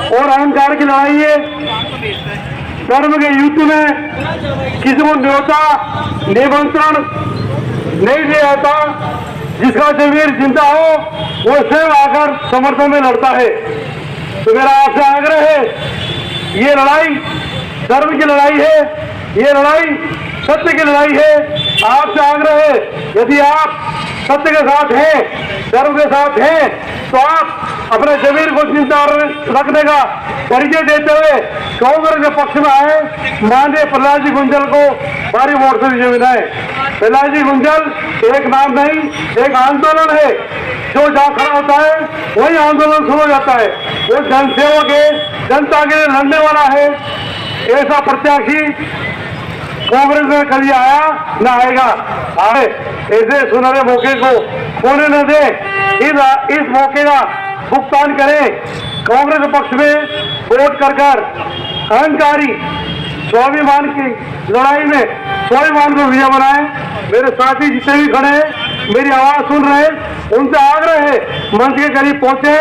और अहंकार की लड़ाई है। धर्म के युद्ध में किसी को न्योता निमंत्रण नहीं दिया जाता। जिसका जमीर जिंदा हो वो स्वयं आकर समर्थन में लड़ता है। तो मेरा आपसे आग्रह है, ये लड़ाई धर्म की लड़ाई है, ये लड़ाई सत्य की लड़ाई है। आपसे आग्रह है, यदि आप सत्य के साथ हैं, धर्म के साथ हैं, तो आप अपने जमीर को जिंदा रखने का परिचय देते हुए कांग्रेस के पक्ष में आए। माननीय प्रहलाद जी गुंजल को भारी वोट से विजय बनाए। प्रहलाद जी गुंजल एक नाम नहीं, एक आंदोलन है। जो जहाँ खड़ा होता है वही आंदोलन शुरू हो जाता है। वो जनसेवक है, जनता के लिए लड़ने वाला है। ऐसा प्रत्याशी कांग्रेस में कभी आया न आएगा। आए ऐसे सुनहरे मौके को खोने न दे। इस मौके का भुगतान करें। कांग्रेस पक्ष में वोट कर अहंकारी स्वाभिमान की लड़ाई में स्वाभिमान को विजय बनाए। मेरे साथी जितने भी खड़े हैं, मेरी आवाज सुन रहे हैं, उनसे आग्रह है मंच के करीब पहुंचे।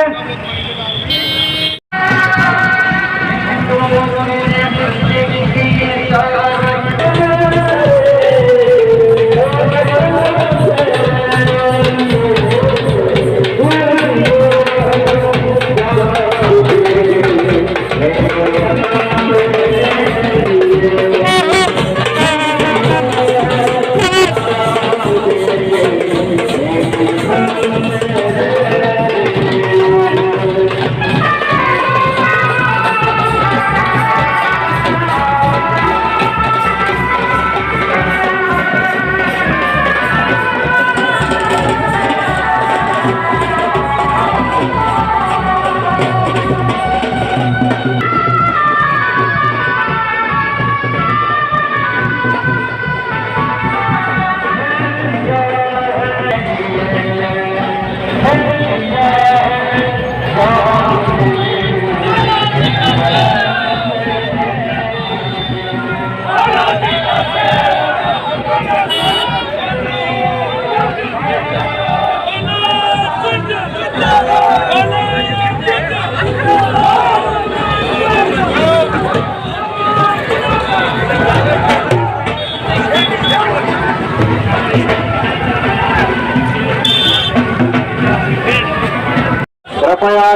कृपया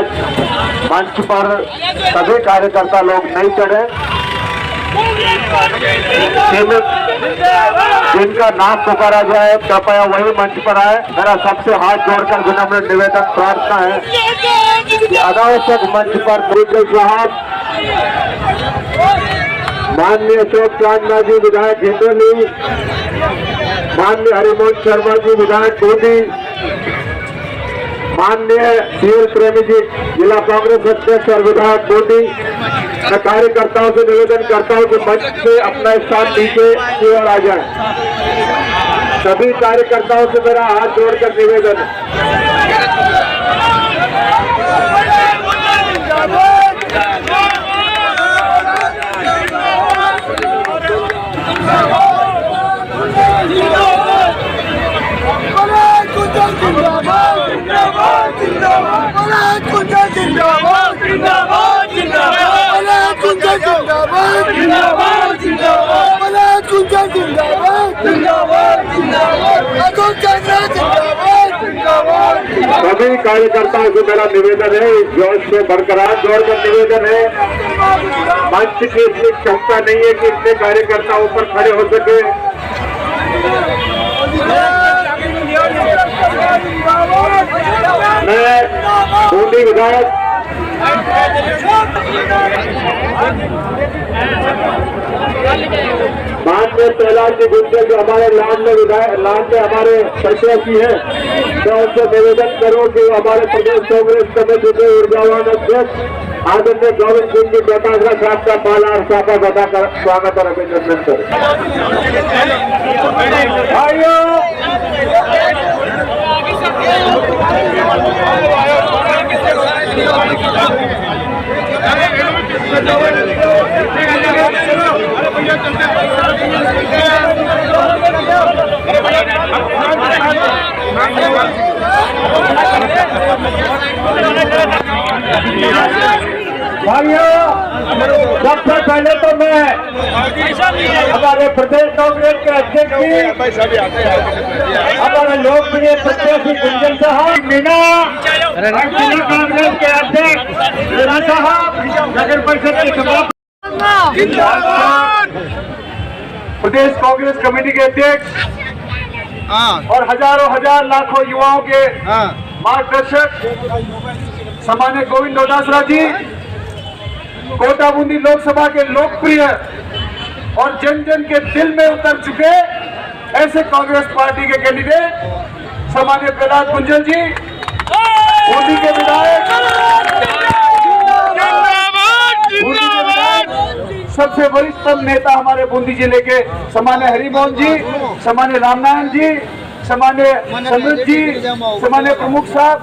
मंच पर सभी कार्यकर्ता लोग नहीं चढ़े। जिनका नाम पुकारा जाए कृपया वही मंच पर आए। मेरा सबसे हाथ जोड़कर विनम्र निवेदन प्रार्थना है कि अनावश्यक मंच पर मुझे साहब, माननीय अशोक चांदना जी विधायक हिंदोली, माननीय हरिमोहन शर्मा जी विधायक गोदी, माननीय पीएल प्रेमी जी जिला कांग्रेस अध्यक्ष और विधायक गोदी, मैं कार्यकर्ताओं से निवेदन करता हूं कि मंच से अपना स्थान नीचे की ओर आ जाए। सभी कार्यकर्ताओं से मेरा हाथ जोड़कर निवेदन है। सभी कार्यकर्ताओं से मेरा निवेदन है, इस जोश में बरकरार जोड़कर निवेदन है। मंच की इतनी क्षमता नहीं है कि इतने कार्यकर्ता ऊपर खड़े हो सके। मैं बूंदी विधायक माननीय प्रहलाद जी गुप्ता जो हमारे लान में हमारे प्रत्याशी हैं, मैं उनसे निवेदन करूं कि हमारे प्रदेश कांग्रेस कमेटी के ऊर्जावान अध्यक्ष आदरणीय गोविंद सिंह जी बेटागरा साहब का माला और साफा बताकर स्वागत और अभिनंदन करें। भाइयों, सबसे पहले तो मैं हमारे प्रदेश कांग्रेस के अध्यक्ष जी, हमारे लोकप्रिय प्रत्याशी गुंजन साहब मीना, जिला कांग्रेस के अध्यक्ष मीना साहब, नगर परिषद के सभापति, प्रदेश कांग्रेस कमेटी के अध्यक्ष और हजारों हजार लाखों युवाओं के मार्गदर्शक सम्मानित गोविंद डोटासरा जी, कोटा बूंदी लोकसभा के लोकप्रिय और जन जन के दिल में उतर चुके ऐसे कांग्रेस पार्टी के कैंडिडेट सम्मानित प्रहलाद गुंजन जी, बूंदी के विधायक, सबसे वरिष्ठतम नेता हमारे बूंदी जिले के सम्मान्य हरिमोहन जी, सम्मान्य रामनारायण जी, सम्मान्य समृद्ध जी, सम्मान्य प्रमुख साहब,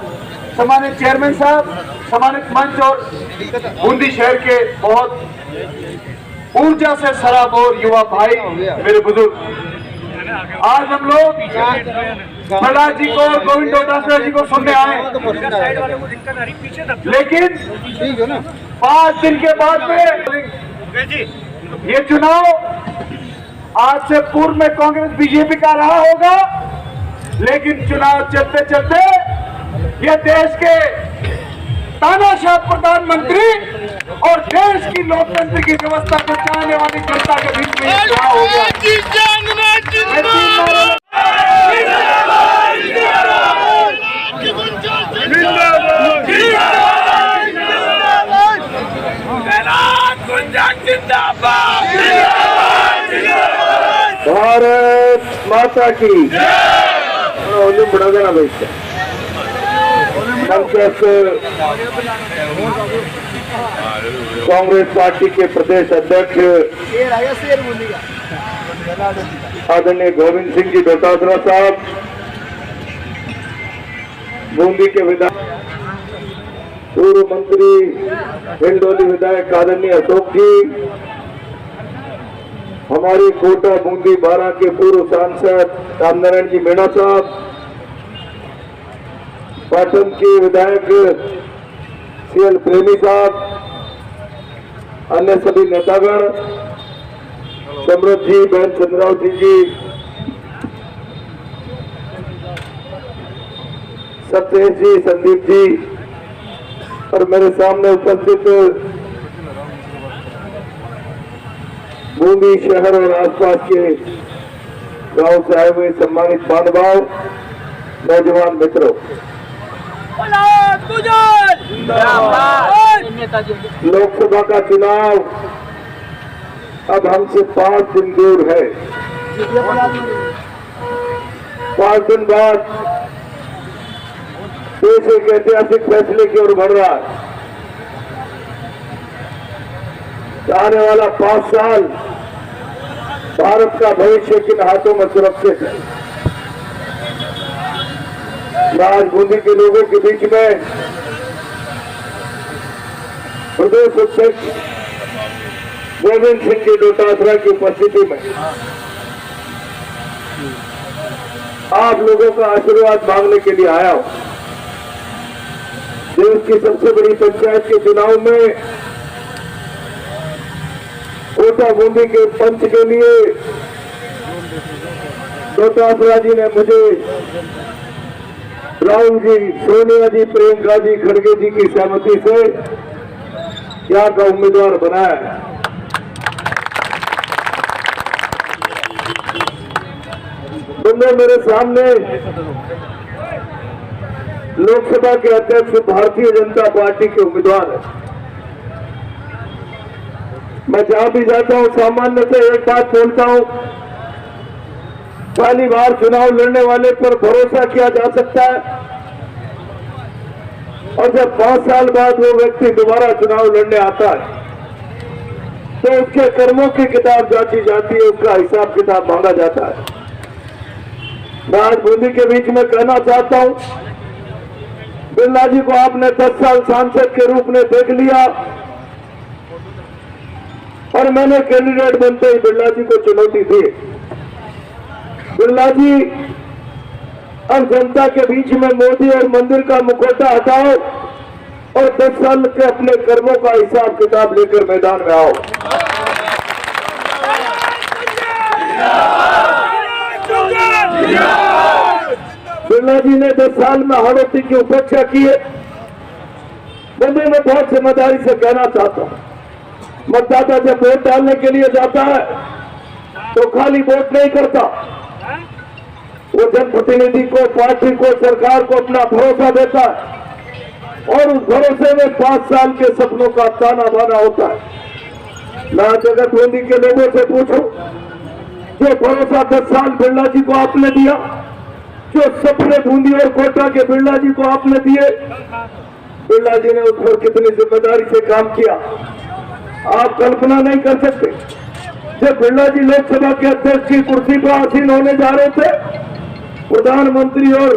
सम्मानित चेयरमैन साहब, सम्मानित मंच और बूंदी शहर के बहुत ऊर्जा से सराबोर युवा भाई, मेरे बुजुर्ग, आज हम लोग प्रहलाद जी को और गोविंद डोटासरा जी को सुनने आए, लेकिन 5 दिन के बाद में ये चुनाव आज से पूर्व में कांग्रेस बीजेपी का रहा होगा, लेकिन चुनाव चलते चलते ये देश के तानाशाह प्रधानमंत्री और देश की लोकतंत्र की व्यवस्था को चाहने वाली जनता के बीच में चुनाव हो गया। भारत माता की बड़ा देना भाई कांग्रेस पार्टी के प्रदेश अध्यक्ष आदरणीय गोविंद सिंह जी डोटासरा साहब, बूंदी के विधायक पूर्व मंत्री हिंडोली विधायक आदरणीय अशोक जी, हमारी कोटा बूंदी 12 के पूर्व सांसद रामनारायण जी मीणा साहब, पाटन के विधायक सीएल प्रेमी साहब, अन्य सभी नेतागण, समृद्ध जी, बहन चंद्रावती जी, सत्येश जी, संदीप जी और मेरे सामने उपस्थित बूंदी शहर और आसपास के गांव से आए हुए सम्मानित महानुभाव, नौजवान मित्रों, लोकसभा का चुनाव अब हमसे 5 दिन दूर है। 5 दिन बाद देश एक ऐतिहासिक फैसले की ओर बढ़ रहा है। आने वाला 5 साल भारत का भविष्य किन हाथों में सुरक्षित है। मैं आज बूंदी के लोगों के बीच में प्रदेश अध्यक्ष गोविंद सिंह जी डोटासरा की उपस्थिति में आप लोगों का आशीर्वाद मांगने के लिए आया हूं। देश की सबसे बड़ी पंचायत के चुनाव में कोटा बूंदी के पंच के लिए डोटासरा जी ने मुझे राहुल जी, सोनिया जी, प्रियंका जी, खड़गे जी की सहमति से यहाँ का उम्मीदवार बनाया है। तुमने मेरे सामने लोकसभा के अध्यक्ष भारतीय जनता पार्टी के उम्मीदवार है। मैं जहां भी जाता हूं सामान्य से एक बात बोलता हूं, पहली बार चुनाव लड़ने वाले पर भरोसा किया जा सकता है, और जब 5 साल बाद वो व्यक्ति दोबारा चुनाव लड़ने आता है तो उसके कर्मों की किताब जांची जाती है, उसका हिसाब किताब मांगा जाता है। मैं आज बूंदी के बीच में कहना चाहता हूं, बिरला जी को आपने 10 साल सांसद के रूप में देख लिया और मैंने कैंडिडेट बनते ही बिरला जी को चुनौती दी। बिरला जी, अब जनता के बीच में मोदी और मंदिर का मुखौटा हटाओ और 10 साल के अपने कर्मों का हिसाब किताब लेकर मैदान में आओ। बिरला जी ने 10 साल में हाड़ोती की उपेक्षा की है। मैं बहुत जिम्मेदारी से कहना चाहता हूं, मतदाता जब वोट डालने के लिए जाता है तो खाली वोट नहीं करता, वो जनप्रतिनिधि को, पार्टी को, सरकार को अपना भरोसा देता है और उस भरोसे में 5 साल के सपनों का ताना बाना होता है। मैं जगत बूंदी के लोगों से पूछूं, जो भरोसा 10 साल बिरला जी को आपने दिया, जो सपने बूंदी और कोटा के बिरला जी को आपने दिए, बिरला जी ने उस पर कितनी जिम्मेदारी से काम किया आप कल्पना नहीं कर सकते। जब बिरला जी लोकसभा के अध्यक्ष की कुर्सी पर आसीन होने जा रहे थे, प्रधानमंत्री और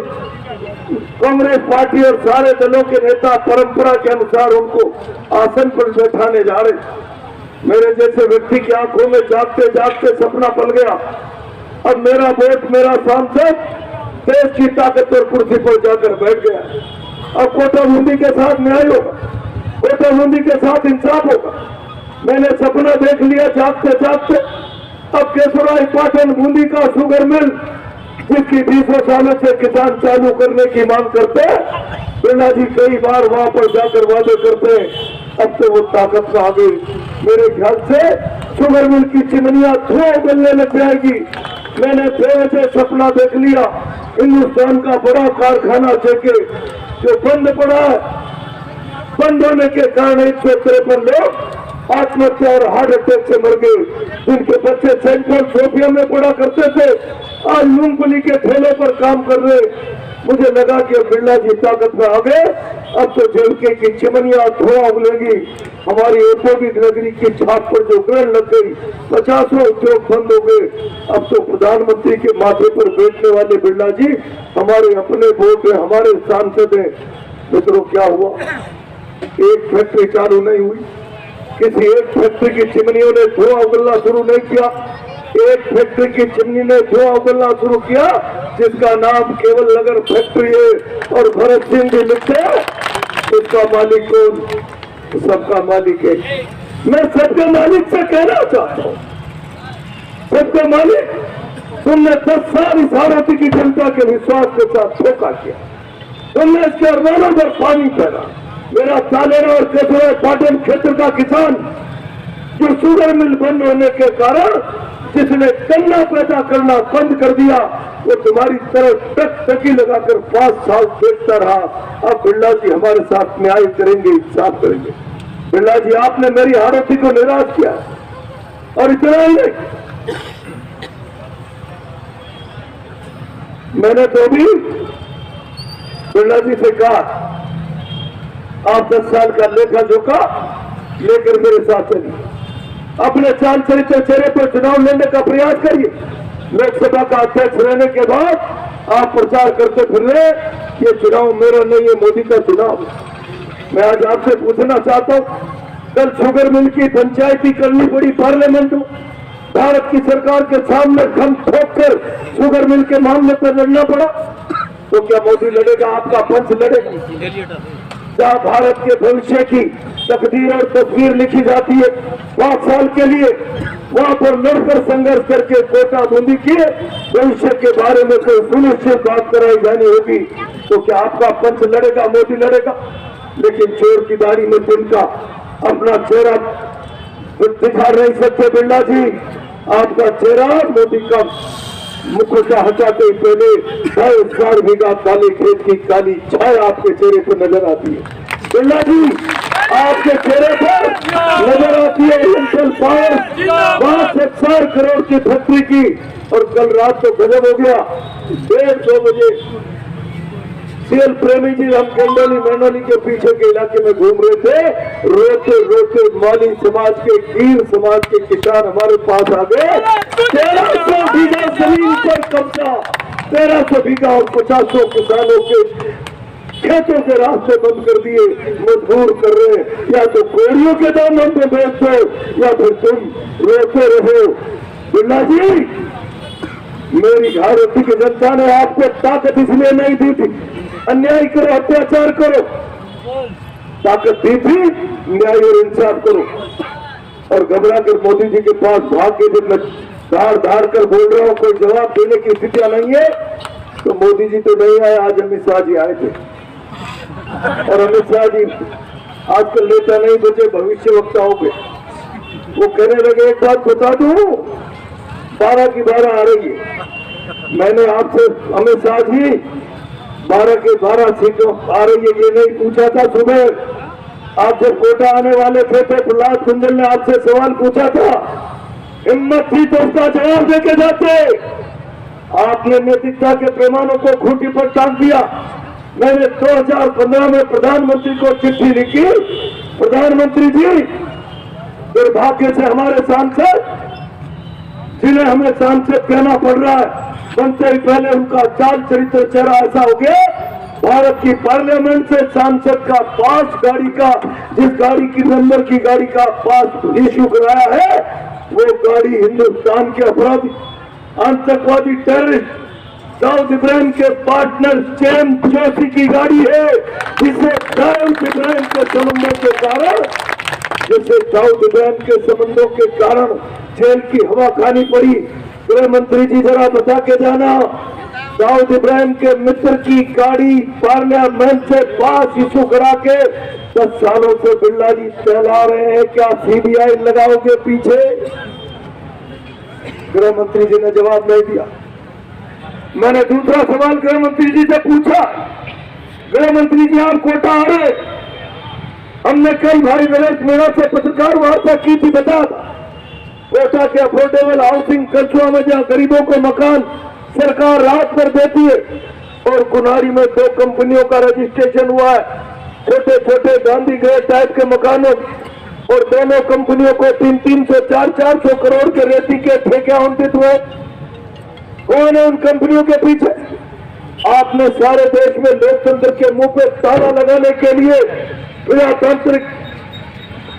कांग्रेस पार्टी और सारे दलों के नेता परंपरा के अनुसार उनको आसन पर बैठाने जा रहे। मेरे जैसे व्यक्ति की आंखों में जागते जागते सपना पल गया अब मेरा वोट, मेरा सांसद देश की ताकतवर कुर्सी पर जाकर बैठ गया। अब कोटा बूंदी के साथ न्याय होगा, कोटा बूंदी के साथ इंसाफ होगा। मैंने सपना देख लिया जागते जागते। अब केशवराय पाटन बूंदी का शुगर मिल, जिसकी 20 सालों से किसान चालू करने की मांग करते हैं, बिरला जी कई बार वहां पर जाकर वादे करते हैं, अब तो वो ताकत में आ गई। मेरे ख्याल से शुगर मिल की चिमनियां धुआं उगलने लग जाएगी। मैंने बेवजह सपना देख लिया, हिंदुस्तान का बड़ा कारखाना जेके जो बंद पड़ा है, बंद होने के कारण 153 लोग आत्महत्या और हार्ट अटैक से मर गए, जिनके बच्चे सेंट्रल सोफिया में पढ़ा करते थे, आज मूंगफली के ठेले पर काम कर रहे। मुझे लगा कि अब बिरला जी ताकत में आ गए, अब तो जेके की चिमनियां धुआं उगलेगी। हमारी औद्योगिक नगरी की छाप पर जो ग्रहण लग गई, 50 उद्योग बंद हो गए। अब तो प्रधानमंत्री के माथे पर बैठने वाले बिरला जी हमारे अपने वोट है, हमारे सांसद हैं। मित्रों, क्या हुआ? एक फैक्ट्री चालू नहीं हुई, किसी एक फैक्ट्री की चिमनियों ने धुआं उगलना शुरू नहीं किया। एक फैक्ट्री की चिमनी ने धुआं उगलना शुरू किया, जिसका नाम केवल नगर फैक्ट्री है और भरत सिंह जी लिखते हैं। उसका मालिक कौन? सबका मालिक है। मैं सबके मालिक से कहना चाहता हूँ, सबके मालिक, तुमने 10 साल इस भारत की जनता के विश्वास के साथ धोखा किया, तुमने इसके अरमानों पर पानी फेरा। मेरा तालेरा और केशवराय पाटन क्षेत्र का किसान जो शुगर मिल बंद होने के कारण जिसने गन्ना पैदा करना बंद कर दिया, वो तुम्हारी तरफ टकटकी लगाकर 5 साल देखता रहा। अब बिरला जी हमारे साथ न्याय करेंगे, इंसाफ करेंगे। बिरला जी, आपने मेरी हारती को निराश किया, और इतना ही नहीं, मैंने तो भी बिरला जी से कहा, आप 10 साल का लेखा जोखा लेकर मेरे साथ चलिए, अपने चाल चरित्र चेहरे पर चुनाव लड़ने का प्रयास करिए। लोकसभा का अध्यक्ष रहने के बाद आप प्रचार करते फिर रहे, ये चुनाव मेरा नहीं है, मोदी का चुनाव। मैं आज आपसे पूछना चाहता हूँ, कल शुगर मिल की पंचायती करनी पड़ी पार्लियामेंट में, भारत की सरकार के सामने खम ठोक कर शुगर मिल के मामले पर लड़ना पड़ा, तो क्या मोदी लड़ेगा? आपका पंच लड़ेगा? जहाँ भारत के भविष्य की तकदीर और तस्वीर लिखी जाती है 5 साल के लिए, वहां पर लड़कर संघर्ष करके कोटा बूंदी की भविष्य के बारे में कोई सुनिश्चित बात कराई जानी होगी, तो क्या आपका पंच लड़ेगा? मोदी लड़ेगा? लेकिन चोर की दाढ़ी में तिनका अपना चेहरा दिखा नहीं सकते। बिरला जी, आपका चेहरा मोदी का मुखौटा हटाते ही पहले 2,000 बीघा काले खेत की काली छाया आपके चेहरे पर नजर आती है। बिरला जी, आपके चेहरे पर नजर आती है इंटेल पावर 5,000 करोड़ की फैक्ट्री की, और कल रात तो गजब हो गया, 1:30 बजे सीएल प्रेमी जी हम कंडोली मंडोली के पीछे के इलाके में घूम रहे थे, रोते रोते माली समाज के, कीर समाज के किसान हमारे पास आ गए। 1300 बीघा जमीन पर कब्जा, 1300 बीघा और 50 किसानों के खेतों के रास्ते बंद कर दिए, मजबूर कर रहे, या तो कोड़ियों के दामों पे बेच दो या फिर तुम रोते रहो। बिरला जी, मेरी भारत की जनता ने आपको ताकत इसलिए नहीं दी थी, अन्याय करो, अत्याचार करो, ताकत दी थी न्याय और इंसाफ करो, और घबरा कर मोदी जी के पास भाग के जब मैं धार धार कर बोल रहा हूं कोई जवाब देने की स्थितियां नहीं है, तो मोदी जी तो नहीं आए, आज अमित शाह जी आए थे। और अमित शाह जी आजकल नेता नहीं बचे, भविष्य वक्ता हो गए। वो कहने लगे, एक बात बता दूं, 12 की 12 आ रही है। मैंने आपसे अमित शाह जी 12 के 12 सीटों आ रही है ये नहीं पूछा था। सुबह आप जब कोटा आने वाले थे तो प्रहलाद कुंजल ने आपसे सवाल पूछा था, हिम्मत थी तो उसका जवाब देके जाते। आपने नैतिकता के पैमानों को खूंटी पर टांग दिया। मैंने 2015 में प्रधानमंत्री को चिट्ठी लिखी, प्रधानमंत्री जी, दुर्भाग्य से हमारे सांसद, जिन्हें हमें सांसद कहना पड़ रहा है, बनते ही पहले उनका चाल चरित्र चेहरा ऐसा हो गया, भारत की पार्लियामेंट से सांसद का पास गाड़ी का, जिस गाड़ी की नंबर की गाड़ी का पास इश्यू कराया है, वो गाड़ी हिंदुस्तान के अपराधी आतंकवादी टेररिस्ट दाऊद इब्राहिम के पार्टनर चैन जोशी की गाड़ी है, जिसे दाऊद इब्राहिम के संबंधों के कारण जेल की हवा खानी पड़ी। गृह मंत्री जी जरा बता के जाना, दाऊद इब्राहिम के मित्र की गाड़ी पार्लियामेंट से पास इशू करा के 10 सालों से बिरला जी चला रहे हैं, क्या सीबीआई लगाओगे पीछे? गृह मंत्री जी ने जवाब नहीं दिया। मैंने दूसरा सवाल गृह मंत्री जी से पूछा, गृह मंत्री जी आप कोटा आ रहे, हमने कई भाई नरेश मीणा से पत्रकार वार्ता की थी, बता था कोटा के अफोर्डेबल हाउसिंग कचुआ में जहां गरीबों को मकान सरकार रात भर देती है, और कुनारी में 2 कंपनियों का रजिस्ट्रेशन हुआ है, छोटे छोटे गांधी गृह टाइप के मकानों, और दोनों कंपनियों को 300-300, 400 करोड़ के रेती के ठेके आवंटित हुए। कौन है उन कंपनियों के पीछे? आपने सारे देश में लोकतंत्र के मुंह पे ताला लगाने के लिए,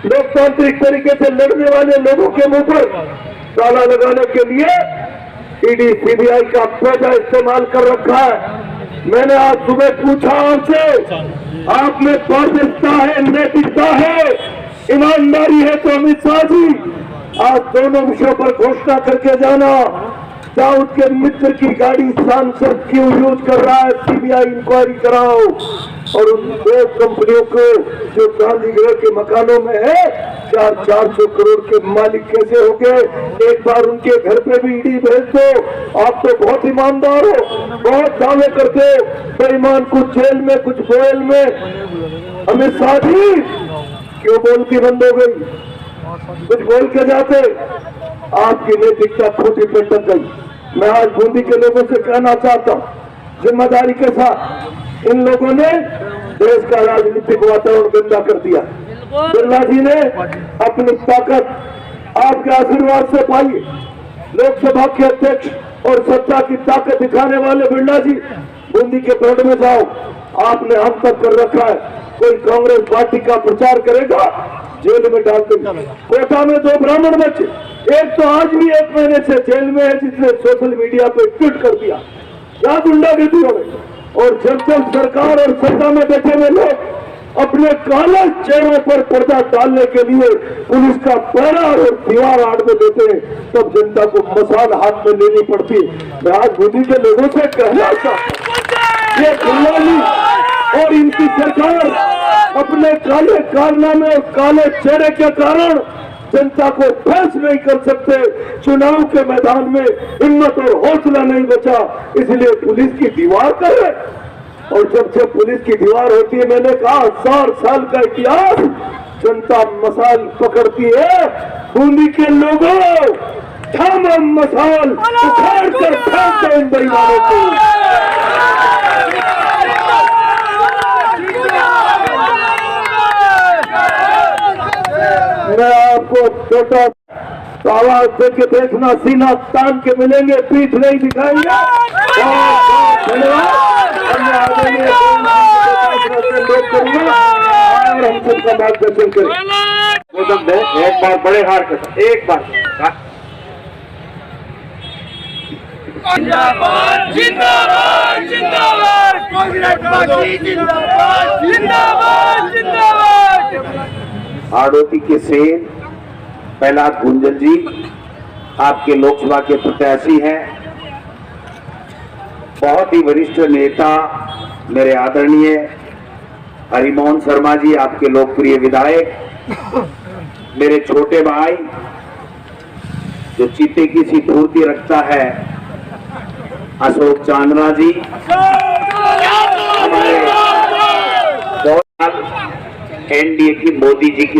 लोकतांत्रिक तरीके से लड़ने वाले लोगों के मुंह पर ताला लगाने के लिए ईडी सीबीआई का पैसा इस्तेमाल कर रखा है। मैंने आज सुबह पूछा आपसे, आप में पारदर्शिता है, नैतिकता है, ईमानदारी है, तो अमित शाह जी आज दोनों विषयों पर घोषणा करके जाना। दाऊद के मित्र की गाड़ी सांसद क्यों यूज कर रहा है, सीबीआई इंक्वायरी कराओ। और उन 2 कंपनियों को जो गांधी गृह के मकानों में है 400 करोड़ के मालिक कैसे हो गए? एक बार उनके घर पे भी ईडी भेज दो। आप तो बहुत ईमानदार हो, बहुत दावे करते हो, बेईमान कुछ जेल में कुछ बोल में। अमित शाह जी क्यों बोलती बंद हो गई? कुछ बोल के जाते, आपकी नैतिकता खोटी पे टक गई। मैं आज बूंदी के लोगों से कहना चाहता हूँ, जिम्मेदारी के साथ इन लोगों ने देश का राजनीतिक वातावरण गंदा कर दिया। बिरला जी ने अपनी ताकत आपके आशीर्वाद से पाई। लोकसभा के अध्यक्ष और सत्ता की ताकत दिखाने वाले बिरला जी, बूंदी के पेड़ में जाओ, आपने हम तक कर रखा है। कोई कांग्रेस पार्टी का प्रचार करेगा, जेल में डाल देंगे। कोटा में 2 ब्राह्मण बच्चे, एक तो आज भी 1 महीने से जेल में है, जिसने सोशल मीडिया पे ट्वीट कर दिया, क्या गुंडागर्दी हो गई। और जब सरकार और सत्ता में बैठे हुए लोग अपने काले चेहरों पर पर्दा डालने के लिए पुलिस का पहरा और दीवार आड़ में देते हैं, तब जनता को मसाल हाथ में लेनी पड़ती है। मैं आज मोदी के लोगों से कहना चाहता हूं, ये गुंडागर्दी और इनकी सरकार अपने काले कारनामे और काले चेहरे के कारण जनता को फेस नहीं कर सकते। चुनाव के मैदान में हिम्मत और हौसला नहीं बचा, इसलिए पुलिस की दीवार करे। और जब से पुलिस की दीवार होती है, मैंने कहा 100 साल का इतिहास, जनता मसाल पकड़ती है। बूंदी के लोगों, थामा मसाल उखाड़ कर फेंक दो इन बेईमानों को। मैं आपको छोटा आवाज दे के देखना, सीना तान के मिलेंगे, पीठ नहीं दिखाएंगे। धन्यवाद। और हम सबका मार्गदर्शन करें। एक बार बड़े हाथ के साथ, एक बार जिंदाबाद जिंदाबाद जिंदाबाद कांग्रेस पार्टी जिंदाबाद जिंदाबाद जिंदाबाद। आड़ोती के सेन प्रहलाद गुंजन जी आपके लोकसभा के प्रत्याशी हैं। बहुत ही वरिष्ठ नेता मेरे आदरणीय हरिमोहन शर्मा जी आपके लोकप्रिय विधायक, मेरे छोटे भाई जो चीते की सी फूर्ति रखता है अशोक चांदना जी, हमारे बहुत एनडीए की मोदी जी की